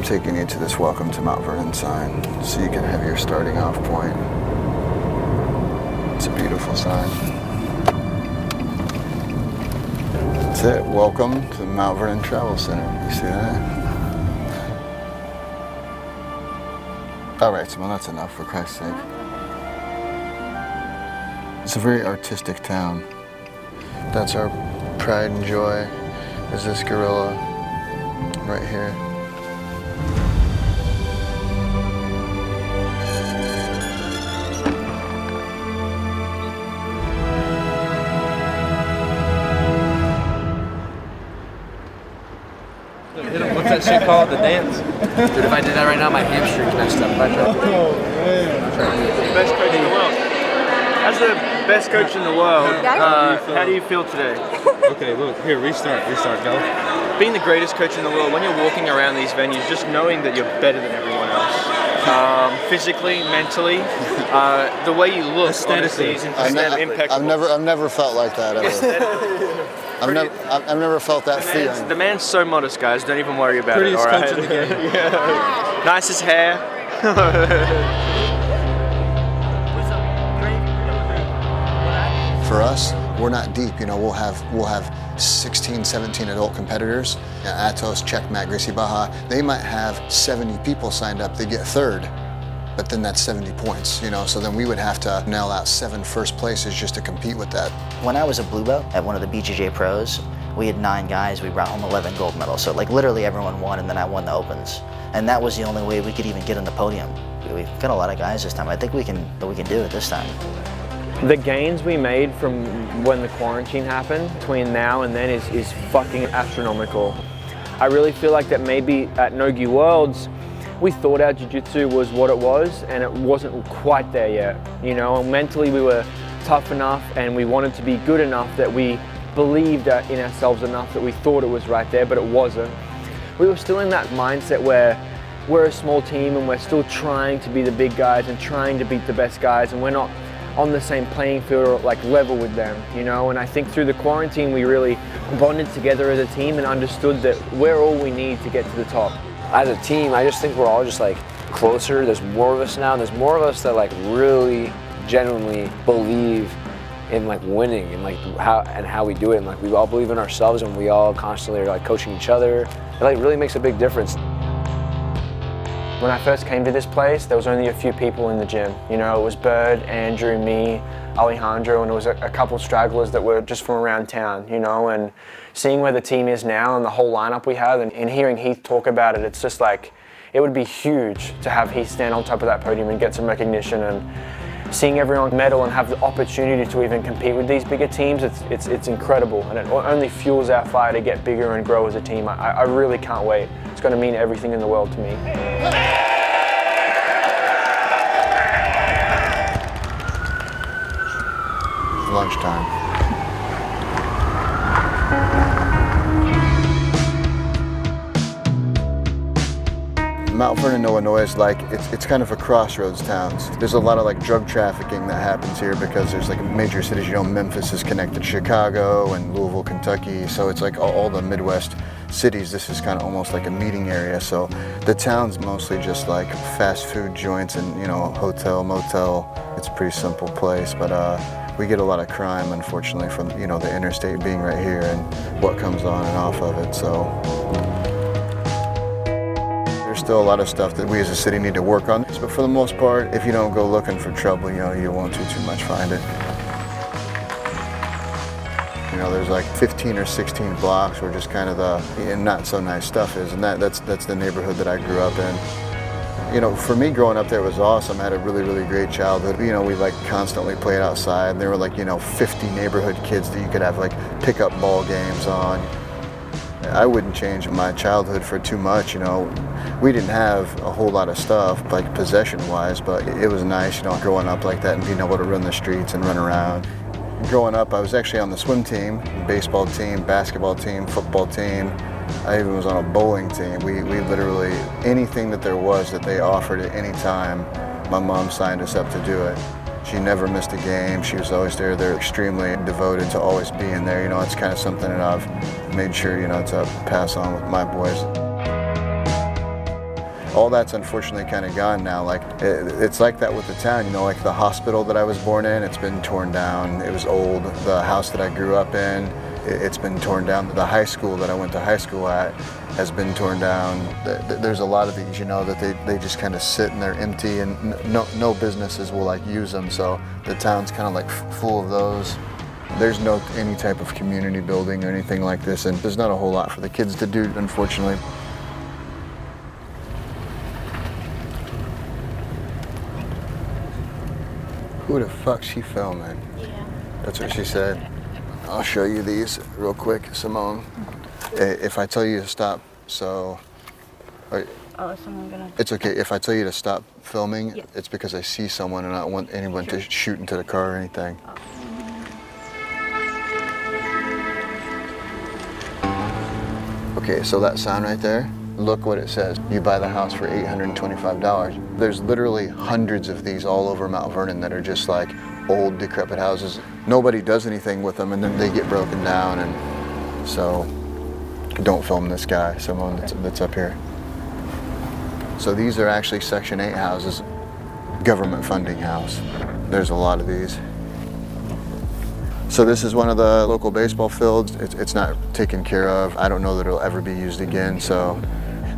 I'm taking you to this Welcome to Mount Vernon sign so you can have your starting off point. It's a beautiful sign. That's it. Welcome to the Mount Vernon Travel Center. You see that? All right, Simone, that's enough, for Christ's sake. It's a very artistic town. That's our pride and joy, is this gorilla right here. What's that shit called? The dance? Dude, if I did that right now, my hamstring's messed up. Oh, man. Best coach in the world. As the best coach in the world, how do you feel today? Okay, look, here, restart, go. Being the greatest coach in the world, when you're walking around these venues, just knowing that you're better than everyone else. Physically, mentally, the way you look, honestly, is impeccable. I've never felt like that ever. I've never felt that feeling. The man's so modest, guys. Don't even worry about Prettiest it. All right. coach in the game. Yeah. Nicest hair. For us, we're not deep. You know, we'll have 16, 17 adult competitors. Atos, Czech, Matt, Gracie Baja. They might have 70 people signed up. They get third. But then that's 70 points, you know, so then we would have to nail out 7 first places just to compete with that. When I was a blue belt at one of the BJJ pros, we had 9 guys, we brought home 11 gold medals. So like literally everyone won, and then I won the opens. And that was the only way we could even get on the podium. We've got a lot of guys this time. I think we can do it this time. The gains we made from when the quarantine happened between now and then is fucking astronomical. I really feel like that maybe at Nogi Worlds, we thought our jiu-jitsu was what it was, and it wasn't quite there yet. You know, and mentally we were tough enough and we wanted to be good enough that we believed in ourselves enough that we thought it was right there, but it wasn't. We were still in that mindset where we're a small team and we're still trying to be the big guys and trying to beat the best guys, and we're not on the same playing field or like level with them, you know. And I think through the quarantine we really bonded together as a team and understood that we're all we need to get to the top. As a team, I just think we're all just like closer. There's more of us now, and there's more of us that like really genuinely believe in like winning and like how we do it, and like we all believe in ourselves, and we all constantly are like coaching each other. It like really makes a big difference. When I first came to this place, there was only a few people in the gym. You know, it was Bird, Andrew, me, Alejandro, and it was a couple stragglers that were just from around town, you know. And seeing where the team is now and the whole lineup we have, and hearing Heath talk about it, it's just like, it would be huge to have Heath stand on top of that podium and get some recognition, and seeing everyone medal and have the opportunity to even compete with these bigger teams, it's incredible, and it only fuels our fire to get bigger and grow as a team. I really can't wait. It's going to mean everything in the world to me. Lunchtime. Mount Vernon, Illinois is like, it's kind of a crossroads town. There's a lot of like drug trafficking that happens here because there's like major cities, you know, Memphis is connected to Chicago and Louisville, Kentucky. So it's like all the Midwest cities, this is kind of almost like a meeting area. So the town's mostly just like fast food joints and, you know, hotel, motel. It's a pretty simple place, but we get a lot of crime, unfortunately, from, you know, the interstate being right here and what comes on and off of it. So there's still a lot of stuff that we as a city need to work on. But for the most part, if you don't go looking for trouble, you know, you won't too much find it. You know, there's like 15 or 16 blocks where just kind of the not so nice stuff is, and that's the neighborhood that I grew up in. You know, for me, growing up there was awesome. I had a really great childhood. You know, we like constantly played outside. There were like, you know, 50 neighborhood kids that you could have like pickup ball games on. I wouldn't change my childhood for too much, you know. We didn't have a whole lot of stuff, like possession-wise, but it was nice, you know, growing up like that and being able to run the streets and run around. Growing up, I was actually on the swim team, baseball team, basketball team, football team. I even was on a bowling team. We literally, anything that there was that they offered at any time, my mom signed us up to do it. She never missed a game. She was always there. They're extremely devoted to always being there. You know, it's kind of something that I've made sure, you know, to pass on with my boys. all that's unfortunately kind of gone now. Like it's like that with the town, you know, like the hospital that I was born in, it's been torn down. It was old. The house that I grew up in, it's been torn down. The high school that I went to high school at has been torn down. There's a lot of these, you know, that they just kind of sit and they're empty, and no businesses will like use them. So the town's kind of like full of those. There's no any type of community building or anything like this, and there's not a whole lot for the kids to do, unfortunately. Who the fuck's she filming? Yeah. That's what she said. I'll show you these real quick, Simone. If I tell you to stop, so... Is someone gonna... It's okay, if I tell you to stop filming, yeah. It's because I see someone and I don't want anyone to shoot into the car or anything. Oh. Okay, so that sign right there, look what it says. You buy the house for $825. There's literally hundreds of these all over Mount Vernon that are just like old, decrepit houses. Nobody does anything with them, and then they get broken down, and so don't film this guy, someone that's up here. So these are actually Section 8 houses, government funding house. There's a lot of these. So this is one of the local baseball fields. It's not taken care of. I don't know that it'll ever be used again, so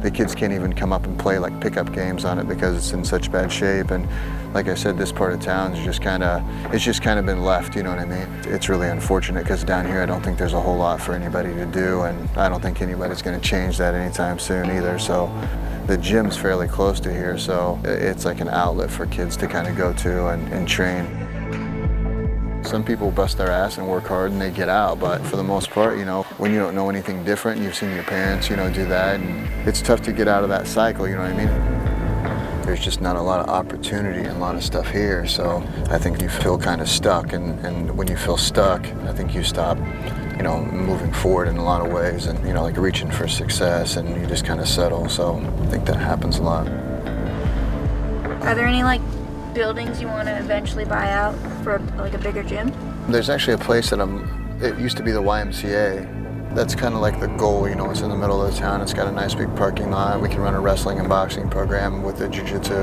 the kids can't even come up and play like pickup games on it because it's in such bad shape. And like I said, this part of town is just kind of been left, you know what I mean? It's really unfortunate because down here I don't think there's a whole lot for anybody to do, and I don't think anybody's going to change that anytime soon either. So the gym's fairly close to here, so it's like an outlet for kids to kind of go to and train. Some people bust their ass and work hard and they get out, but for the most part, you know, when you don't know anything different, you've seen your parents, you know, do that, and it's tough to get out of that cycle, you know what I mean? There's just not a lot of opportunity and a lot of stuff here, so I think you feel kind of stuck, and when you feel stuck, I think you stop, you know, moving forward in a lot of ways, and, you know, like reaching for success, and you just kind of settle, so I think that happens a lot. Are there any, like, buildings you want to eventually buy out for like a bigger gym? There's actually a place that it used to be the YMCA. That's kind of like the goal, you know, it's in the middle of the town. It's got a nice big parking lot. We can run a wrestling and boxing program with the Jiu-Jitsu.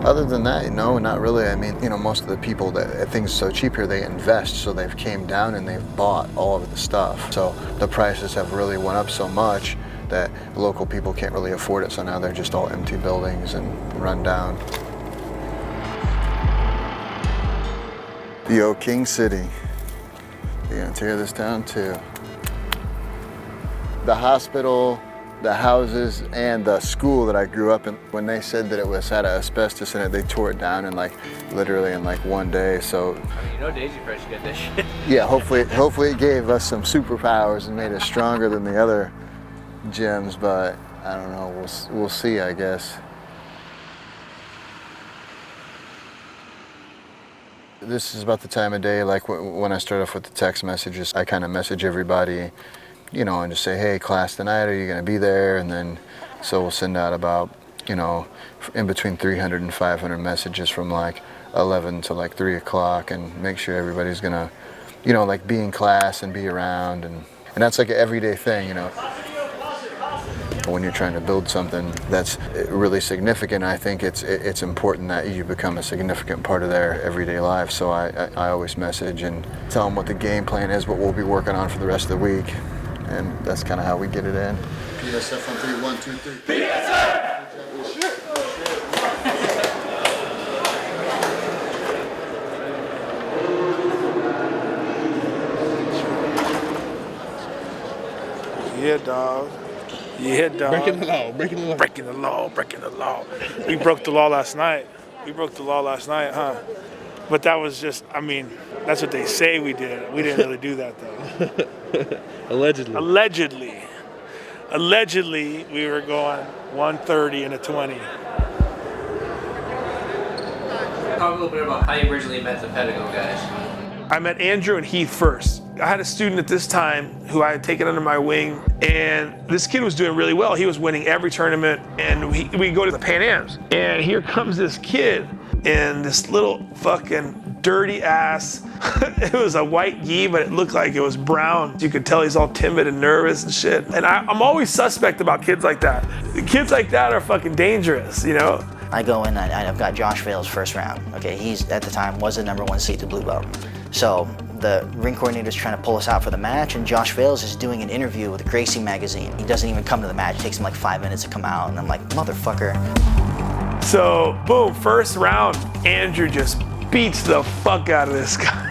Other than that, no, not really. I mean, you know, most of the people that things are so cheap here, they invest. So they've came down and they've bought all of the stuff. So the prices have really went up so much that local people can't really afford it. So now they're just all empty buildings and run down. Yo, King City. You're gonna tear this down too. The hospital, the houses, and the school that I grew up in, when they said that it had asbestos in it, they tore it down in like, literally in like one day, so. I mean, you know Daisy Fresh got this shit. Yeah, hopefully it gave us some superpowers and made us stronger than the other gyms, but I don't know, we'll see, I guess. This is about the time of day, like when I start off with the text messages, I kind of message everybody, you know, and just say, hey, class tonight, are you going to be there? And then, so we'll send out about, you know, in between 300 and 500 messages from like 11 to like 3 o'clock, and make sure everybody's going to, you know, like be in class and be around. And that's like an everyday thing, you know. When you're trying to build something that's really significant, I think it's important that you become a significant part of their everyday life. So I always message and tell them what the game plan is, what we'll be working on for the rest of the week. And that's kind of how we get it in. PSF on 3, 1, 2, 3. PSF! Yeah, dog. Yeah, dog. Breaking the law, breaking the law. Breaking the law, breaking the law. We broke the law last night. Huh? But that was just, I mean, that's what they say we did. We didn't really do that, though. Allegedly. Allegedly, we were going 130 and a 20. Talk a little bit about how you originally met the Pedigo guys. I met Andrew and Heath first. I had a student at this time who I had taken under my wing, and this kid was doing really well. He was winning every tournament, and we go to the Pan Ams. And here comes this kid in this little fucking dirty ass. It was a white gi, but it looked like it was brown. You could tell he's all timid and nervous and shit. And I'm always suspect about kids like that. Kids like that are fucking dangerous, you know? I go in, I've got Josh Vale's first round. Okay, he's at the time was the #1 seed to blue belt. So the ring coordinator's trying to pull us out for the match, and Josh Vales is doing an interview with Gracie magazine. He doesn't even come to the match. It takes him like 5 minutes to come out, and I'm like, motherfucker. So boom, first round, Andrew just beats the fuck out of this guy.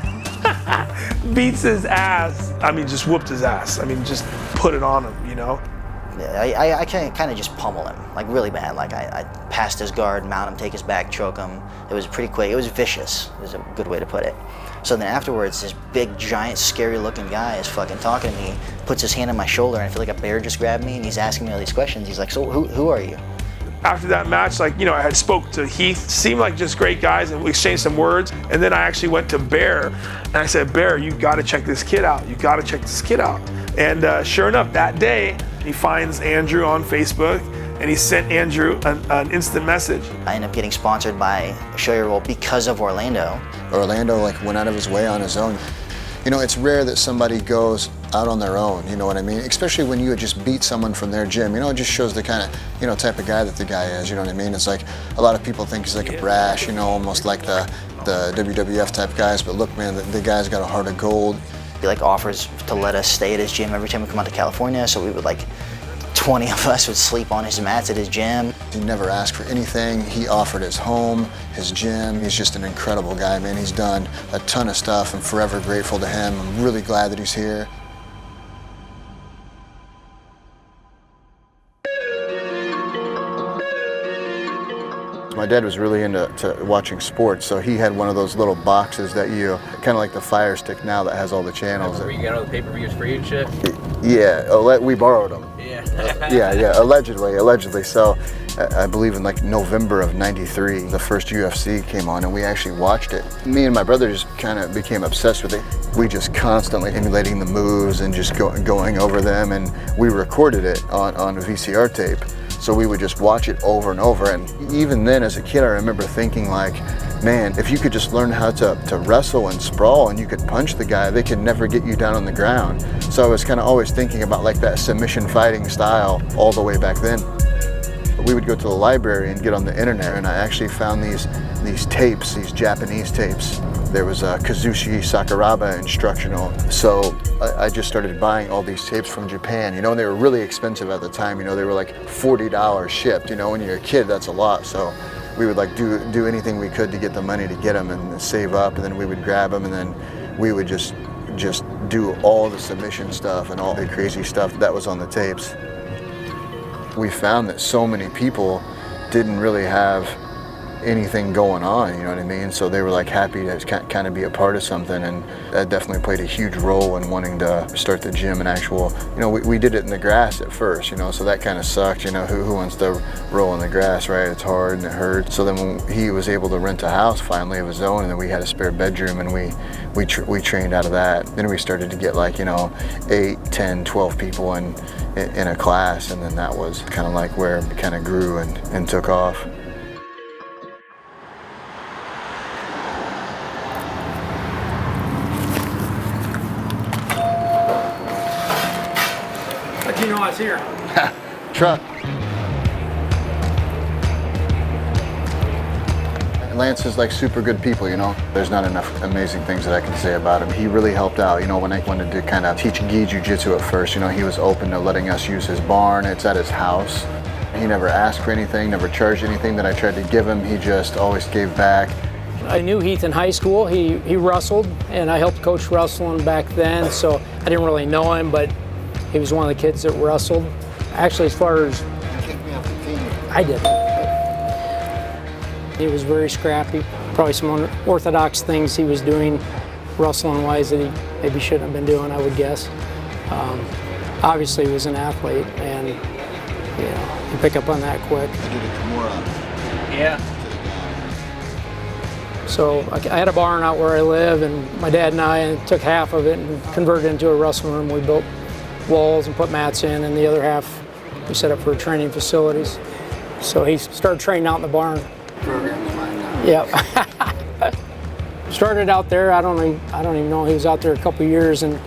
Beats his ass. I mean, just whooped his ass. I mean, just put it on him, you know? I kind of just pummel him, like really bad. Like I passed his guard, mount him, take his back, choke him. It was pretty quick. It was vicious, is a good way to put it. So then afterwards, this big, giant, scary-looking guy is fucking talking to me, puts his hand on my shoulder, and I feel like a bear just grabbed me, and he's asking me all these questions. He's like, so who are you? After that match, like, you know, I had spoke to Heath, seemed like just great guys, and we exchanged some words. And then I actually went to Bear, and I said, Bear, you gotta check this kid out. You gotta check this kid out. And sure enough, that day, he finds Andrew on Facebook, and he sent Andrew an instant message. I ended up getting sponsored by Show Your Roll because of Orlando. Orlando like went out of his way on his own. You know, it's rare that somebody goes out on their own, you know what I mean? Especially when you would just beat someone from their gym. You know, it just shows the kind of, you know, type of guy that the guy is, you know what I mean? It's like, a lot of people think he's like a brash, you know, almost like the WWF type guys, but look, man, the guy's got a heart of gold. He like offers to let us stay at his gym every time we come out to California, so we would like, 20 of us would sleep on his mats at his gym. He never asked for anything. He offered his home, his gym. He's just an incredible guy, man. He's done a ton of stuff. I'm forever grateful to him. I'm really glad that he's here. My dad was really into watching sports, so he had one of those little boxes that you, kind of like the Fire Stick now that has all the channels. Where you get all the pay-per-views free and shit? Yeah, we borrowed them. Yeah. Yeah, allegedly. So I believe in like November of '93, the first UFC came on and we actually watched it. Me and my brother just kind of became obsessed with it. We just constantly emulating the moves and just going over them, and we recorded it on a VCR tape. So we would just watch it over and over, and even then as a kid I remember thinking like, man, if you could just learn how to wrestle and sprawl and you could punch the guy, they could never get you down on the ground. So I was kind of always thinking about like that submission fighting style all the way back then. We would go to the library and get on the internet, and I actually found these tapes, these Japanese tapes. There was a Kazushi Sakuraba instructional. So I just started buying all these tapes from Japan, you know, and they were really expensive at the time. You know, they were like $40 shipped. You know, when you're a kid, that's a lot. So we would like do anything we could to get the money to get them and save up, and then we would grab them, and then we would just do all the submission stuff and all the crazy stuff that was on the tapes. We found that so many people didn't really have anything going on, you know what I mean? So they were like happy to kind of be a part of something, and that definitely played a huge role in wanting to start the gym and actual, you know, we did it in the grass at first, you know, so that kind of sucked, you know, who wants to roll in the grass, right? It's hard and it hurts. So then when he was able to rent a house finally of his own, and then we had a spare bedroom, and we trained out of that. Then we started to get like, you know, 8, 10, 12 people in a class, and then that was kind of like where it kind of grew and took off. How'd you know I was here? Truck. Lance is like super good people, you know. There's not enough amazing things that I can say about him. He really helped out, you know, when I wanted to kind of teach gi jiu-jitsu at first, you know, he was open to letting us use his barn. It's at his house. He never asked for anything, never charged anything that I tried to give him. He just always gave back. I knew Heath in high school. He wrestled, and I helped coach wrestling back then, so I didn't really know him, but he was one of the kids that wrestled. Actually, as far as Kicked me off the team. I did. He was very scrappy. Probably some unorthodox things he was doing wrestling-wise that he maybe shouldn't have been doing, I would guess. Obviously, he was an athlete, and you know, you pick up on that quick. I did a Kimura. Yeah. So I had a barn out where I live, and my dad and I took half of it and converted it into a wrestling room. We built walls and put mats in, and the other half we set up for training facilities. So he started training out in the barn. Program's mine now. Yeah. Started out there, I don't even know, he was out there a couple years, and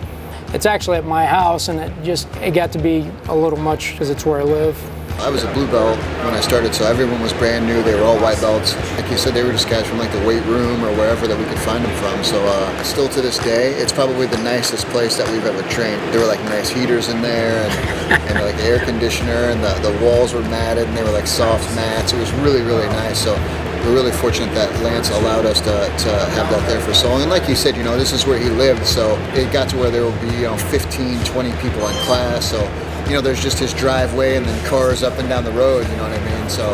it's actually at my house, and it got to be a little much because it's where I live. I was a blue belt when I started, so everyone was brand new. They were all white belts. Like you said, they were just guys from like the weight room or wherever that we could find them from. So still to this day, it's probably the nicest place that we've ever trained. There were like nice heaters in there and like air conditioner, and the walls were matted and they were like soft mats. It was really, really nice. So we're really fortunate that Lance allowed us to have that there for so long. And like you said, this is where he lived, so it got to where there will be 15, 20 people in class. So there's just his driveway and then cars up and down the road, you know what I mean? So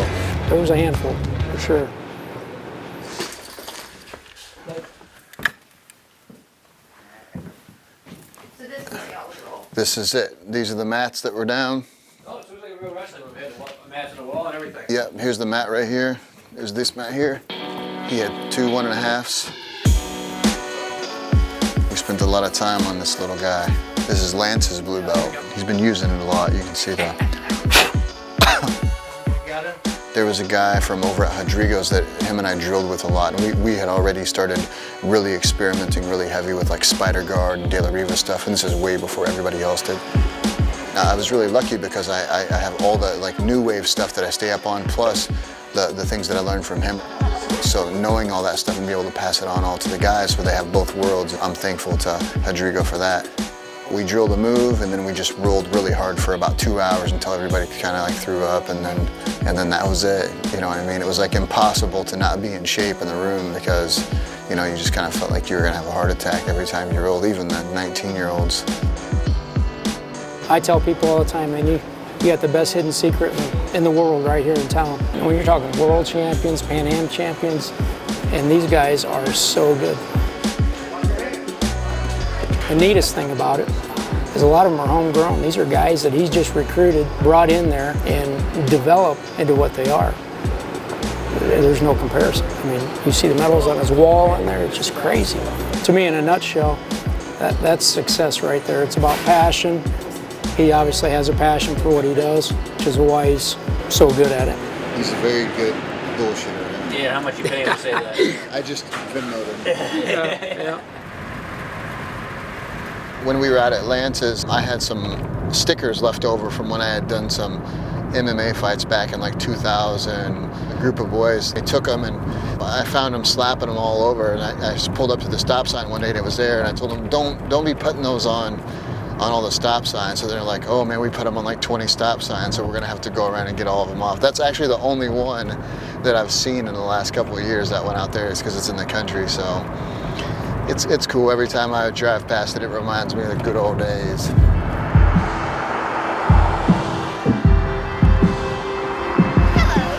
there was a handful, for sure. So this is the old roll. this is it. These are the mats that were down. Oh, it's like a real wrestling room. They had the mats on the wall and everything. Yep, here's the mat right here. There's this mat here. He had 2 1.5s. We spent a lot of time on this little guy. This is Lance's blue belt. He's been using it a lot. You can see that. There was a guy from over at Rodrigo's that him and I drilled with a lot, and we had already started really experimenting really heavy with like Spider Guard and De La Riva stuff, and this is way before everybody else did. Now, I was really lucky because I have all the like new wave stuff that I stay up on, plus the things that I learned from him. So knowing all that stuff and be able to pass it on all to the guys so they have both worlds, I'm thankful to Rodrigo for that. We drilled a move and then we just rolled really hard for about 2 hours until everybody kind of like threw up, and then that was it. You know what I mean? It was like impossible to not be in shape in the room because you just kind of felt like you were gonna have a heart attack every time you rolled, even the 19-year-olds. I tell people all the time, man, you got the best hidden secret in the world right here in town. And when you're talking world champions, Pan Am champions, and these guys are so good. The neatest thing about it is a lot of them are homegrown. These are guys that he's just recruited, brought in there, and developed into what they are. There's no comparison. I mean, you see the medals on his wall in there, it's just crazy. To me, in a nutshell, that's success right there. It's about passion. He obviously has a passion for what he does, which is why he's so good at it. He's a very good bullshitter. Yeah, how much you pay him to say that? I just Venmo'd him. Yeah. When we were out at Lance's, I had some stickers left over from when I had done some MMA fights back in like 2000. A group of boys, they took them and I found them slapping them all over, and I just pulled up to the stop sign one day and it was there, and I told them, don't be putting those on all the stop signs. So they're like, oh man, we put them on like 20 stop signs, so we're gonna have to go around and get all of them off. That's actually the only one that I've seen in the last couple of years that went out there, is because it's in the country. So it's cool. Every time I drive past it, it reminds me of the good old days.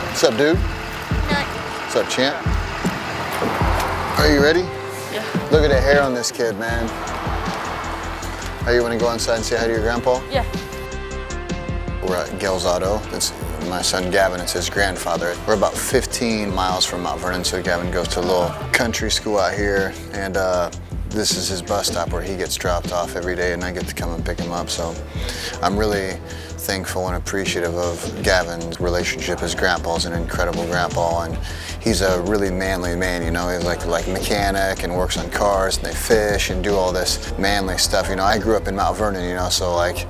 What's up, dude? What's up, champ? Are you ready? Yeah. Look at the hair on this kid, man. Are you want to go inside and say hi to your grandpa? Yeah. We're at Gale's Auto. It's my son Gavin, it's his grandfather. We're about 15 miles from Mount Vernon, so Gavin goes to a little country school out here, and this is his bus stop where he gets dropped off every day, and I get to come and pick him up. So I'm really thankful and appreciative of Gavin's relationship. His grandpa's an incredible grandpa, and he's a really manly man, He's like mechanic and works on cars, and they fish and do all this manly stuff. I grew up in Mount Vernon, so like,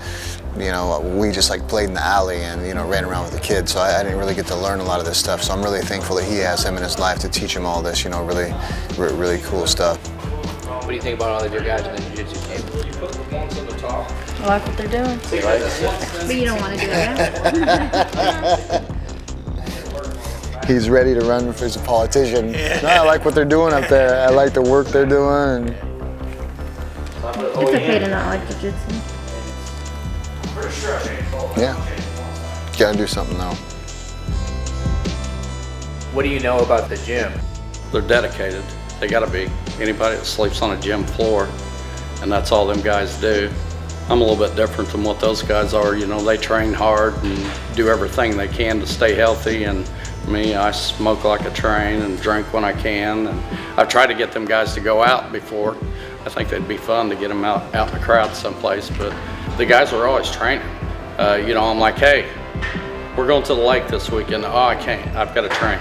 we just like played in the alley and, ran around with the kids. So I didn't really get to learn a lot of this stuff. So I'm really thankful that he has him in his life to teach him all this, really cool stuff. What do you think about all of your guys in the Jiu-Jitsu game? You put the ones on the top. I like what they're doing. But you don't want to do it now. He's ready to run as a politician. No, I like what they're doing up there. I like the work they're doing. It's okay to not like jiu-jitsu. Yeah, gotta do something though. What do you know about the gym? They're dedicated. They gotta be. Anybody that sleeps on a gym floor, and that's all them guys do. I'm a little bit different than what those guys are. They train hard and do everything they can to stay healthy, and me, I smoke like a train and drink when I can. And I've tried to get them guys to go out before. I think that'd be fun to get them out in the crowd someplace, but the guys are always training. I'm like, hey, we're going to the lake this weekend. Oh, I can't, I've got to train.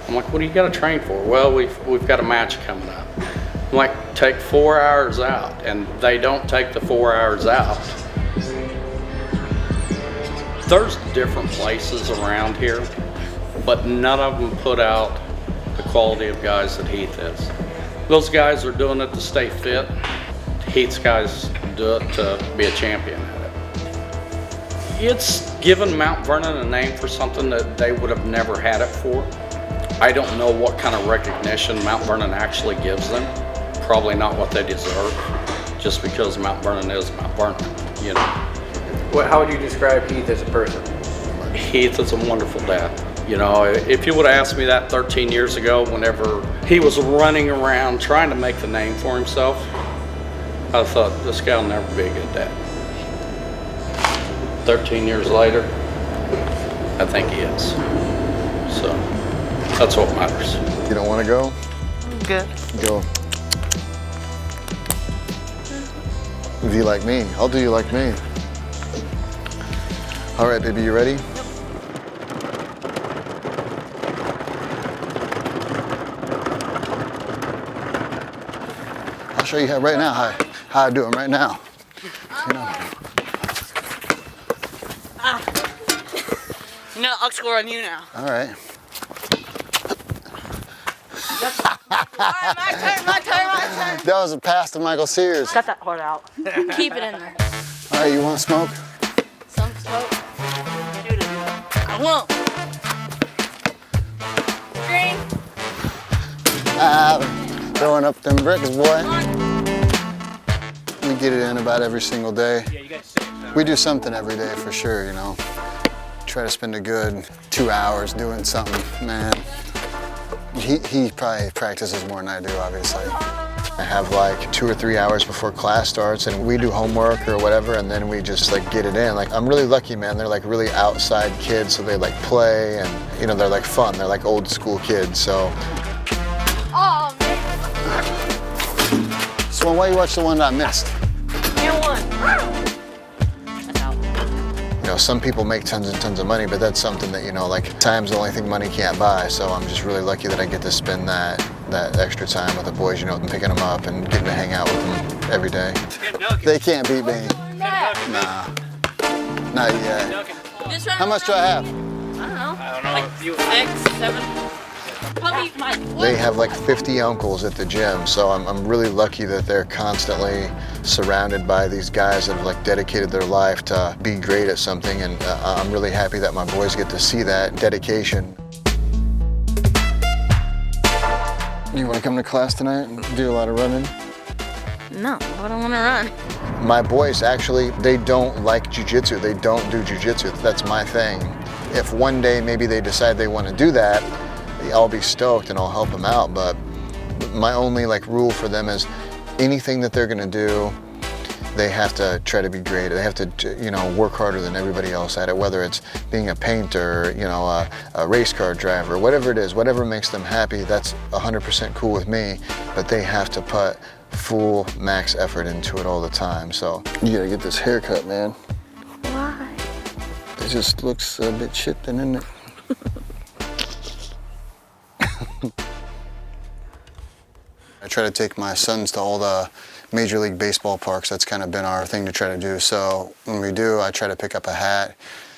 I'm like, what do you got to train for? Well, we've got a match coming up. I'm like, take 4 hours out, and they don't take the 4 hours out. There's different places around here, but none of them put out the quality of guys that Heath is. Those guys are doing it to stay fit. Heath's guys do it to be a champion at it. It's given Mount Vernon a name for something that they would have never had it for. I don't know what kind of recognition Mount Vernon actually gives them. Probably not what they deserve, just because Mount Vernon is Mount Vernon, you know. How would you describe Heath as a person? Heath is a wonderful dad. You know, if you would have asked me that 13 years ago, whenever he was running around trying to make the name for himself, I thought, this guy will never be a good dad. 13 years later, I think he is. So, that's what matters. You don't want to go? Good. Go. If you like me, I'll do you like me. All right, baby, you ready? Yep. I'll show you how right now how I do them right now. You know, I'll score on you now. All right. My turn. That was a pass to Michael Sears. Cut that part out. Keep it in there. All right, you want smoke? Some smoke. I won't. Green. Throwing up them bricks, boy. We get it in about every single day. Yeah, you got 6. We do something every day for sure, you know. Try to spend a good 2 hours doing something, man. He probably practices more than I do, obviously. I have like 2 or 3 hours before class starts and we do homework or whatever and then we just like get it in. Like I'm really lucky, man. They're like really outside kids, so they like play and you know, they're like fun. They're like old school kids, so. Oh, man. So why you watch the one that I missed? You won. That's out. You know, some people make tons and tons of money, but that's something that, you know, like time's the only thing money can't buy. So I'm just really lucky that I get to spend that extra time with the boys, you know, and picking them up and getting to hang out with them every day. They can't beat me. Nah, not yet. How much do I have? I don't know. Like 6, 7. Probably my. They have like 50 uncles at the gym, so I'm really lucky that they're constantly surrounded by these guys that have like dedicated their life to be great at something, and I'm really happy that my boys get to see that dedication. You want to come to class tonight and do a lot of running? No, I don't want to run. My boys actually, they don't like jiu-jitsu. They don't do jiu-jitsu. That's my thing. If one day maybe they decide they want to do that, I'll be stoked and I'll help them out. But my only like rule for them is anything that they're gonna do, they have to try to be great. They have to, you know, work harder than everybody else at it, whether it's being a painter, you know, a race car driver, whatever it is, whatever makes them happy, that's 100% cool with me, but they have to put full max effort into it all the time. So you gotta get this haircut, man. Why? It just looks a bit shit then, isn't it? I try to take my sons to all the Major League Baseball parks. That's kind of been our thing to try to do. So when we do, I try to pick up a hat.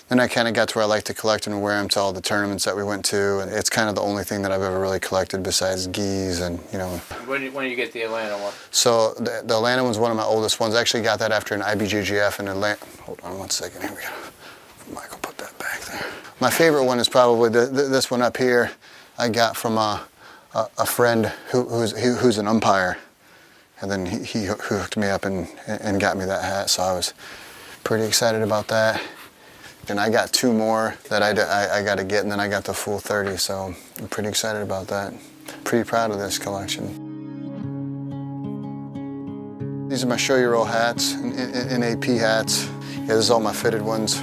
Then I kind of got to where I like to collect and wear them to all the tournaments that we went to. And it's kind of the only thing that I've ever really collected besides gis and, you know. When did you get the Atlanta one? So the Atlanta one's one of my oldest ones. I actually got that after an IBJJF in Atlanta. Hold on 1 second, here we go. Michael, put that back there. My favorite one is probably this one up here. I got from a friend who's an umpire, and then he hooked me up and got me that hat, so I was pretty excited about that. And I got 2 more that I got to get, and then I got the full 30, so I'm pretty excited about that. Pretty proud of this collection. These are my show your roll hats, NAP hats. Yeah, this is all my fitted ones.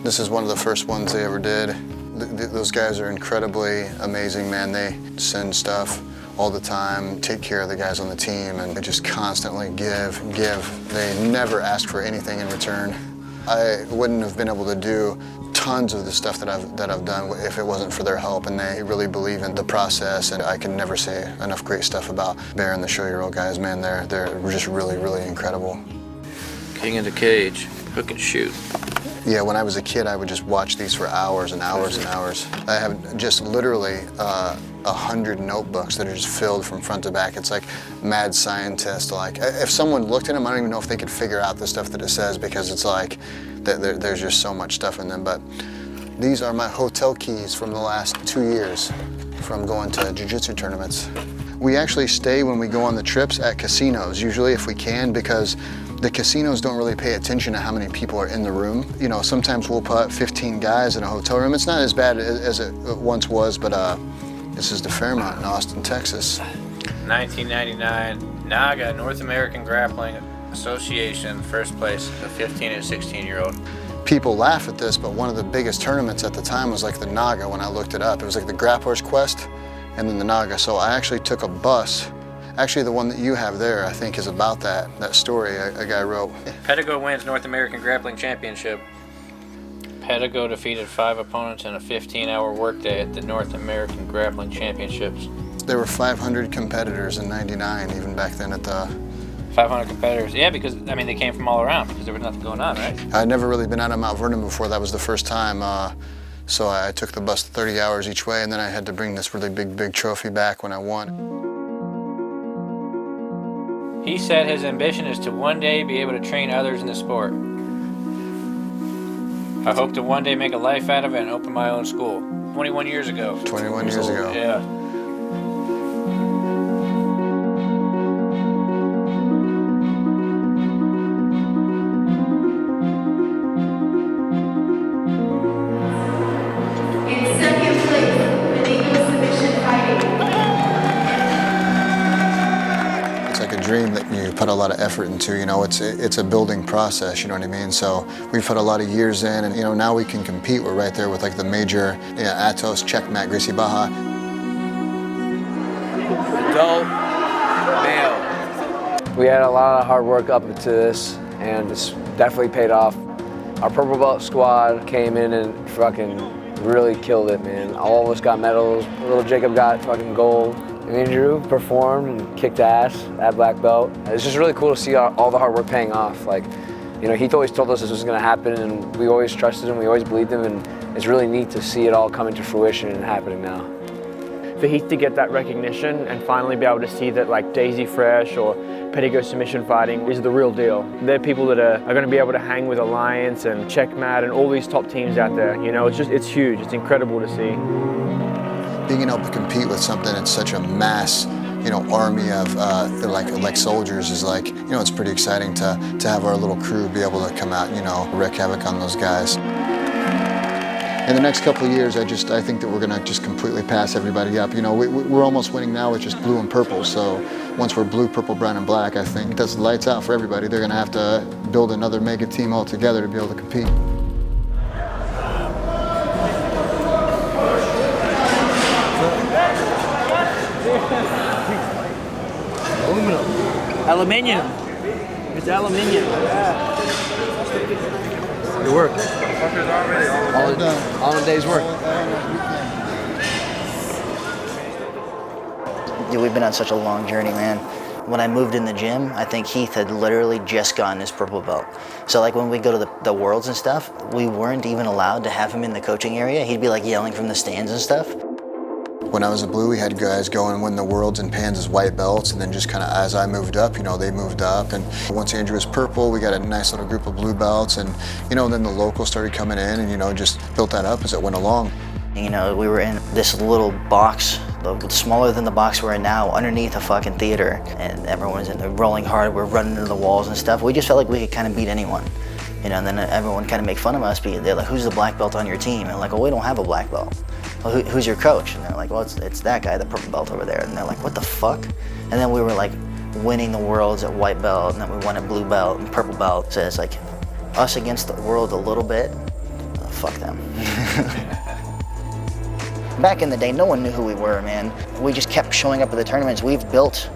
This is one of the first ones they ever did. Those guys are incredibly amazing, man. They send stuff all the time, take care of the guys on the team, and they just constantly give. They never ask for anything in return. I wouldn't have been able to do tons of the stuff that I've done if it wasn't for their help, and they really believe in the process. And I can never say enough great stuff about Bear and the show-year-old guys. Man, they're just really, really incredible. King of the cage, hook and shoot. Yeah, when I was a kid, I would just watch these for hours and hours and hours. I have just literally 100 notebooks that are just filled from front to back. It's like mad scientist. Like, if someone looked at them, I don't even know if they could figure out the stuff that it says, because it's like there's just so much stuff in them. But these are my hotel keys from the last 2 years from going to jiu-jitsu tournaments. We actually stay when we go on the trips at casinos, usually if we can, because the casinos don't really pay attention to how many people are in the room. You know, sometimes we'll put 15 guys in a hotel room. It's not as bad as it once was, but this is the Fairmont in Austin, Texas. 1999, NAGA, North American Grappling Association, first place, a 15 and 16-year-old. People laugh at this, but one of the biggest tournaments at the time was like the NAGA when I looked it up. It was like the Grappler's Quest and then the NAGA. So I actually took a bus. Actually, the one that you have there, I think, is about that story a guy wrote. Pedigo wins North American Grappling Championship. Pedigo defeated 5 opponents in a 15-hour workday at the North American Grappling Championships. There were 500 competitors in '99, even back then at the... 500 competitors. Yeah, because, I mean, they came from all around because there was nothing going on, right? I'd never really been out of Mount Vernon before. That was the first time. So I took the bus 30 hours each way, and then I had to bring this really big trophy back when I won. He said his ambition is to one day be able to train others in the sport. I hope to one day make a life out of it and open my own school. 21 years ago. 21 years ago. Yeah. In second place, illegal submission fighting. It's like a dream that you put a lot of effort into, you know, it's a building process, you know what I mean? So we've put a lot of years in, and you know, now we can compete. We're right there with like the major, Atos, Checkmat, Gracie Baja. Adult male. We had a lot of hard work up to this, and it's definitely paid off. Our purple belt squad came in and fucking really killed it, man. All of us got medals. Little Jacob got fucking gold. Me and Drew performed and kicked ass at black belt. It's just really cool to see all the hard work paying off. Like, you know, he always told us this was gonna happen, and we always trusted him, we always believed him, and it's really neat to see it all coming to fruition and happening now. For Heath to get that recognition and finally be able to see that like Daisy Fresh or Pedigo submission fighting is the real deal. They're people that are going to be able to hang with Alliance and Checkmat and all these top teams out there. You know, it's huge. It's incredible to see. Being able to compete with something that's such a mass, you know, army of like soldiers is like, you know, it's pretty exciting to have our little crew be able to come out, you know, wreak havoc on those guys. In the next couple of years, I think that we're going to just completely pass everybody up. You know, we're almost winning now with just blue and purple. So once we're blue, purple, brown, and black, I think that's lights out for everybody. They're going to have to build another mega team altogether to be able to compete. Aluminium. It's aluminium. Good work. All in day's work. Dude, we've been on such a long journey, man. When I moved in the gym, I think Heath had literally just gotten his purple belt. So like when we go to the Worlds and stuff, we weren't even allowed to have him in the coaching area. He'd be like yelling from the stands and stuff. When I was a blue, we had guys go and win the Worlds and Pans as white belts, and then just kind of as I moved up, you know, they moved up. And once Andrew was purple, we got a nice little group of blue belts, and you know, then the locals started coming in, and you know, just built that up as it went along. You know, we were in this little box, smaller than the box we're in now, underneath a fucking theater, and everyone was in there rolling hard. We're running into the walls and stuff. We just felt like we could kind of beat anyone. You know, and then everyone kind of make fun of us. They're like, "Who's the black belt on your team?" And I'm like, "Well, we don't have a black belt." Well, who's your coach? And they're like, "Well, it's that guy, the purple belt over there." And they're like, "What the fuck?" And then we were like winning the Worlds at white belt, and then we won at blue belt and purple belt. So it's like us against the world a little bit. Oh, fuck them. Back in the day, no one knew who we were, man. We just kept showing up at the tournaments. We've built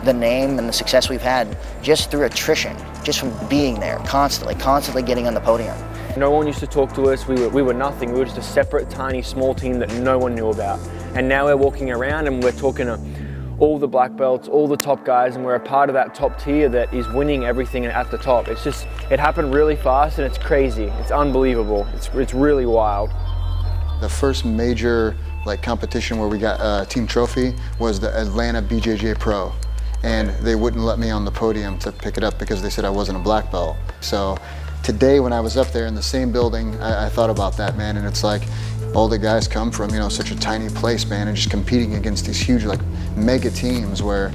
the name and the success we've had just through attrition, just from being there constantly getting on the podium. No one used to talk to us. We were nothing. We were just a separate, tiny, small team that no one knew about. And now we're walking around and we're talking to all the black belts, all the top guys, and we're a part of that top tier that is winning everything at the top. It's just, it happened really fast and it's crazy. It's unbelievable. It's really wild. The first major competition where we got a team trophy was the Atlanta BJJ Pro. And they wouldn't let me on the podium to pick it up because they said I wasn't a black belt. So today when I was up there in the same building, I thought about that, man, and it's like all the guys come from, such a tiny place, man, and just competing against these huge mega teams where,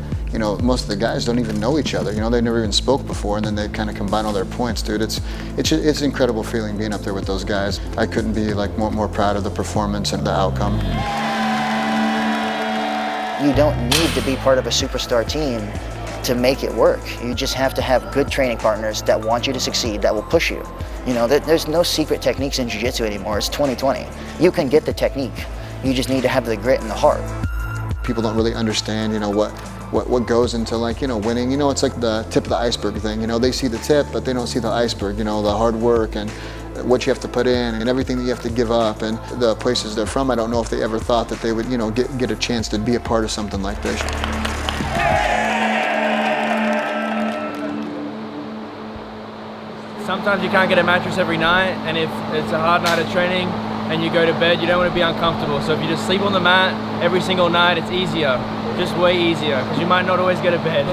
most of the guys don't even know each other. They never even spoke before, and then they kind of combine all their points, dude. It's an incredible feeling being up there with those guys. I couldn't be more proud of the performance and the outcome. You don't need to be part of a superstar team to make it work. You just have to have good training partners that want you to succeed, that will push you. There's no secret techniques in Jiu-Jitsu anymore. It's 2020. You can get the technique. You just need to have the grit and the heart. People don't really understand, what goes into winning. It's like the tip of the iceberg thing. They see the tip, but they don't see the iceberg. The hard work and what you have to put in and everything that you have to give up. And the places they're from, I don't know if they ever thought that they would, get a chance to be a part of something like this. Sometimes you can't get a mattress every night, and if it's a hard night of training and you go to bed, you don't want to be uncomfortable. So if you just sleep on the mat every single night, it's easier, just way easier, because you might not always get to bed.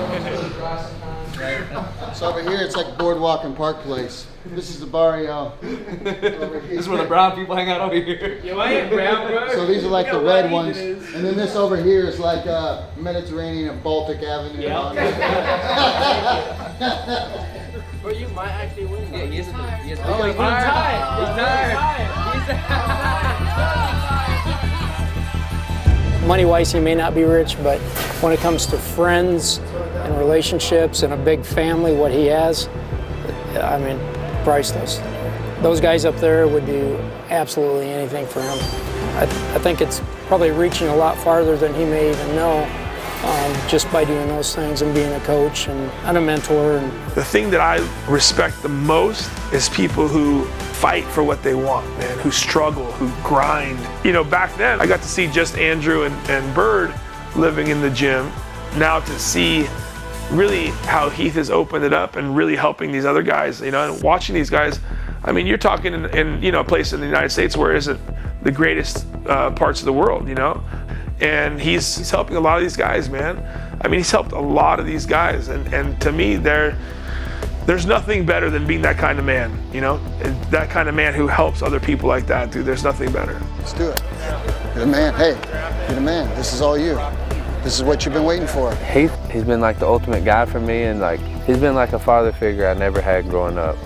So over here, it's like Boardwalk and Park Place. This is the barrio. This is where the brown people hang out over here. You ain't brown, bro. So these are like the red ones. And then this over here is like Mediterranean and Baltic Avenue. Yep. Or you might actually win. Yeah, he's tired. He's tired. Money-wise, he may not be rich, but when it comes to friends and relationships and a big family, what he has, I mean, priceless. Those guys up there would do absolutely anything for him. I think it's probably reaching a lot farther than he may even know, just by doing those things and being a coach and a mentor. The thing that I respect the most is people who fight for what they want, man, who struggle, who grind. Back then, I got to see just Andrew and Bird living in the gym. Now to see really how Heath has opened it up and really helping these other guys, and watching these guys. I mean, you're talking in a place in the United States where it isn't the greatest parts of the world, and he's helping a lot of these guys, man. I mean, he's helped a lot of these guys, and to me, there's nothing better than being that kind of man, and that kind of man who helps other people like that, dude. There's nothing better. Let's do it. You're the man. Hey, you're the man. This is all you. This is what you've been waiting for. He's been like the ultimate guy for me, and he's been like a father figure I never had growing up.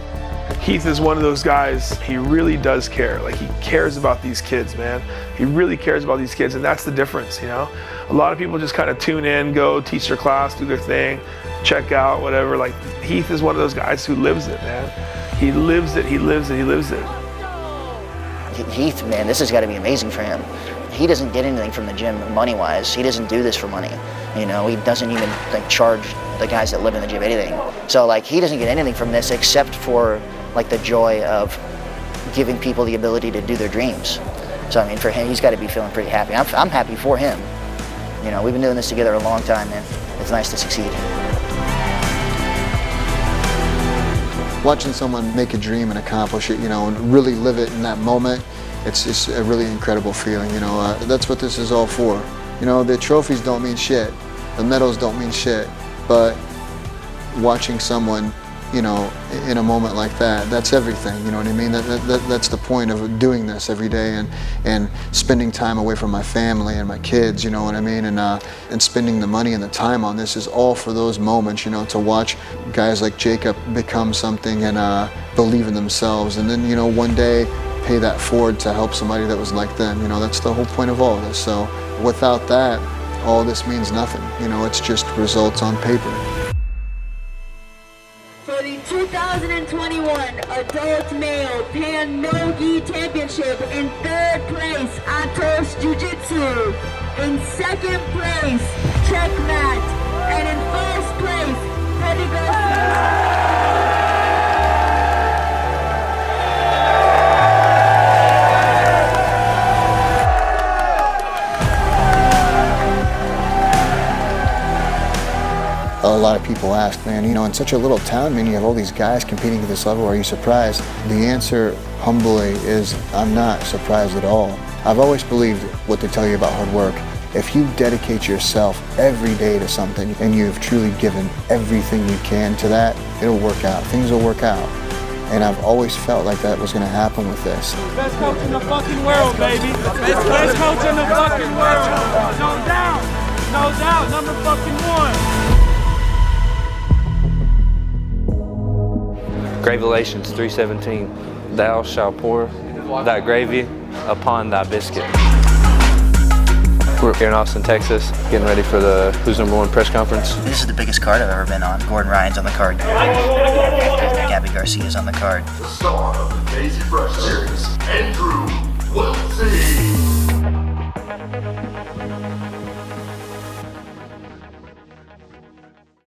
Heath is one of those guys, he really does care. He cares about these kids, man. He really cares about these kids, and that's the difference, A lot of people just kind of tune in, go teach their class, do their thing, check out, whatever. Heath is one of those guys who lives it, man. He lives it, he lives it, he lives it. Heath, man, this has got to be amazing for him. He doesn't get anything from the gym money-wise. He doesn't do this for money. He doesn't even charge the guys that live in the gym anything. So he doesn't get anything from this except for the joy of giving people the ability to do their dreams. So I mean, for him, he's got to be feeling pretty happy. I'm happy for him. We've been doing this together a long time, and it's nice to succeed. Watching someone make a dream and accomplish it, and really live it in that moment, it's just a really incredible feeling. That's what this is all for. The trophies don't mean shit, the medals don't mean shit, but watching someone, in a moment like that, that's everything. You know what I mean? That's the point of doing this every day and spending time away from my family and my kids. You know what I mean? And spending the money and the time on this is all for those moments. To watch guys like Jacob become something and believe in themselves, and then one day pay that forward to help somebody that was like them. That's the whole point of all of this. So without that, all this means nothing. It's just results on paper. For the 2021 Adult Male Pan No-Gi Championship, in 3rd place, Atos Jiu-Jitsu. In 2nd place, Checkmat. And in Gabby Garcia. A lot of people ask, man, you know, in such a little town, man, you have all these guys competing at this level. Are you surprised? The answer, humbly, is I'm not surprised at all. I've always believed what they tell you about hard work. If you dedicate yourself every day to something and you've truly given everything you can to that, it'll work out. Things will work out. And I've always felt like that was going to happen with this. Best coach in the fucking world, baby. Best coach in the fucking world. No doubt. No doubt. Number fucking one. Galatians 3:17, thou shalt pour thy gravy upon thy biscuit. We're here in Austin, Texas, getting ready for the Who's Number One press conference. This is the biggest card I've ever been on. Gordon Ryan's on the card. Gabby Garcia's on the card. The star of the Daisy Brush series, Andrew Wiltsey.